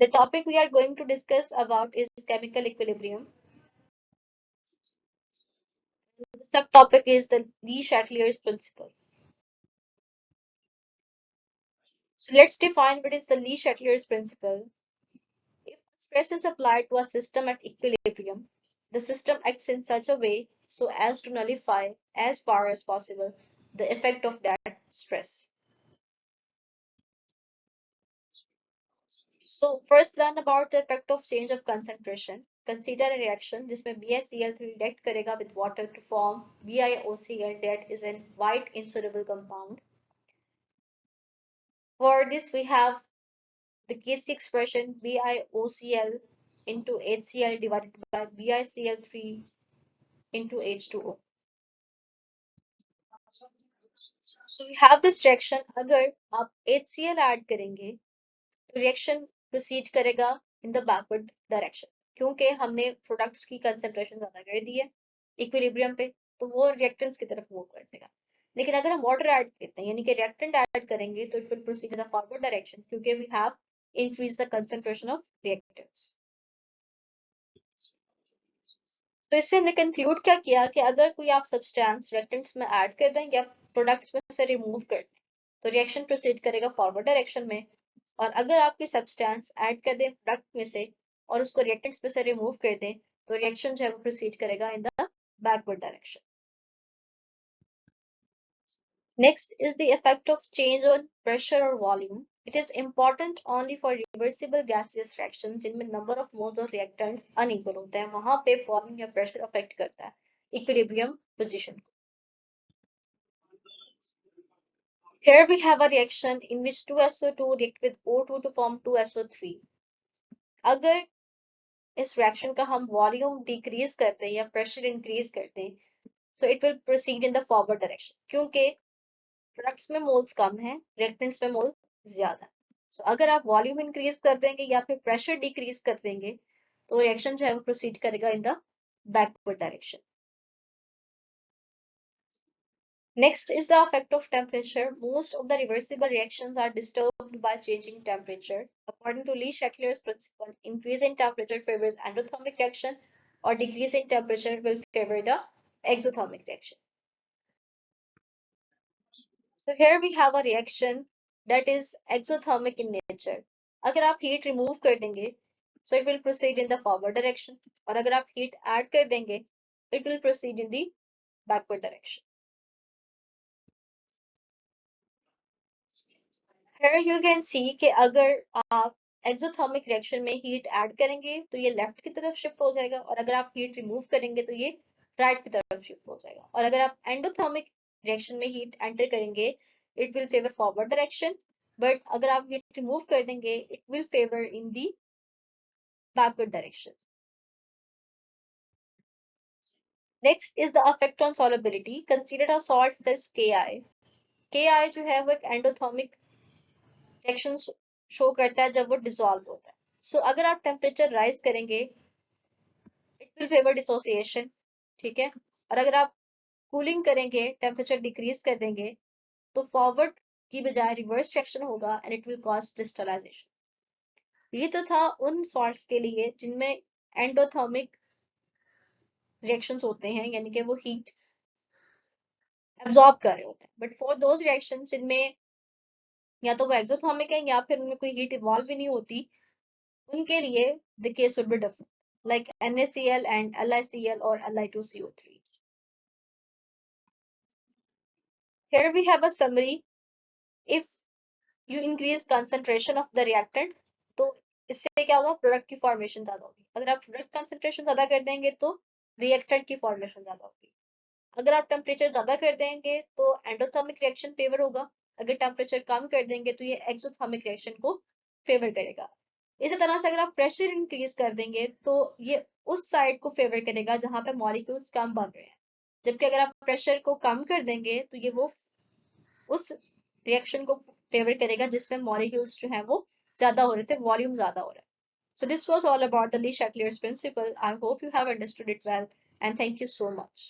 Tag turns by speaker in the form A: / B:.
A: The topic we are going to discuss about is chemical equilibrium. The subtopic is the Chatellier's principle. So let's define what is the Chatellier's principle. If stress is applied to a system at equilibrium, the system acts in such a way so as to nullify as far as possible the effect of that stress. So first learn about the effect of change of concentration. Consider a reaction जिसमें BiCl3 react करेगा with water to form BiOCl, that is a white insoluble compound. For this we have the case expression BiOCl into HCl divided by BiCl3 into H2O. So we have this reaction. अगर आप HCl add करेंगे तो reaction proceed करेगा in the backward direction, क्योंकि हमने products की concentration ज्यादा कर दी है इक्विलिब्रियम पे, तो वो रिएक्टेंट्स की तरफ मूव कर देगा. लेकिन अगर हम वाटर ऐड करते हैं यानी कि रिएक्टेंट ऐड करेंगे तो it will proceed in the forward direction, क्योंकि we have increase the concentration of reactants. तो इससे हमने कंक्लूड क्या किया कि अगर कोई आप सब्सटेंस रिएक्टेंट्स में ऐड कर दें या प्रोडक्ट्स में से रिमूव कर दें तो रिएक्शन प्रोसीड करेगा फॉरवर्ड डायरेक्शन में, और अगर आप कोई सब्सटेंस ऐड कर दें प्रोडक्ट में से और उसको रिएक्टेंट्स में से रिमूव कर दें तो रिएक्शन जो है वो प्रोसीड करेगा in the backward direction. Next is the effect of change on pressure or volume. It is important only for reversible gaseous reactions जिनमें number of moles of reactants unequal होते हैं, वहां पे volume या pressure affect करता है equilibrium position. Here we have a reaction in which 2SO2 react with O2 to form 2SO3. अगर इस रिएक्शन का हम वॉल्यूम डिक्रीज करते हैं या प्रेशर इंक्रीज करते हैं so it will proceed in the forward direction, क्योंकि प्रोडक्ट्स में मोल्स कम है, रिएक्टेंट्स में मोल ज्यादा. सो अगर आप वॉल्यूम इंक्रीज कर देंगे या फिर प्रेशर डिक्रीज कर देंगे तो रिएक्शन जो है वो प्रोसीड करेगा in the backward direction. Next is the effect of temperature. Most of the reversible reactions are disturbed by changing temperature. According to Chatellier's principle, increase in temperature favors endothermic reaction or decrease in temperature will favor the exothermic reaction. So here we have a reaction that is exothermic in nature. अगर आप heat remove कर देंगे so it will proceed in the forward direction, और अगर आप heat add कर देंगे it will proceed in the backward direction. Here you can see कि अगर आप exothermic reaction में heat add करेंगे तो ये left की तरफ shift हो जाएगा, और अगर आप heat remove करेंगे तो ये right की तरफ shift हो जाएगा. और अगर आप endothermic reaction में heat enter करेंगे it will favor forward direction, but अगर आप heat remove कर देंगे it will favor in the backward direction. Next is the effect on solubility. Consider a salt such as Ki. Ki जो है वो एक endothermic reaction शो करता है जब वो डिसॉल्व होता है. सो अगर आप टेम्परेचर राइज करेंगे इट विल फेवर डिसोसिएशन, ठीक है, और अगर आप कूलिंग करेंगे टेम्परेचर डिक्रीज कर देंगे तो फॉरवर्ड की बजाय रिवर्स रिएक्शन होगा and it will cause crystallisation. ये तो था उन सॉल्ट्स के लिए जिनमें एंडोथर्मिक रिएक्शंस होते हैं यानी कि वो हीट एब्जॉर्ब कर रहे होते हैं, बट फॉर दोज रिएक्शंस जिनमें या तो वो एक्सोथर्मिक है या फिर उनमें कोई हीट इवॉल्व भी नहीं होती, उनके लिए the case would be different, like NaCl and LiCl or Li2CO3. Here we have a summary. If you increase concentration of the reactant, तो इससे क्या होगा, प्रोडक्ट की फॉर्मेशन ज्यादा होगी. अगर आप प्रोडक्ट कंसेंट्रेशन ज्यादा कर देंगे तो रिएक्टेंट की फॉर्मेशन ज्यादा होगी. अगर आप टेम्परेचर ज्यादा कर देंगे तो एंडोथर्मिक रिएक्शन फेवर होगा, अगर टेम्परेचर कम कर देंगे तो ये एक्सोथर्मिक रिएक्शन को फेवर करेगा. इसी तरह से अगर आप प्रेशर इंक्रीज कर देंगे तो ये उस साइड को फेवर करेगा जहां पे मॉलिक्यूल्स कम बन रहे हैं, जबकि अगर आप प्रेशर को कम कर देंगे तो ये वो उस रिएक्शन को फेवर करेगा जिसमें मॉलिक्यूल्स जो हैं वो ज्यादा हो रहे थे, वॉल्यूम ज्यादा हो रहा है. So this was all about the Chatellier's principle. I hope you have understood it well and thank you so much.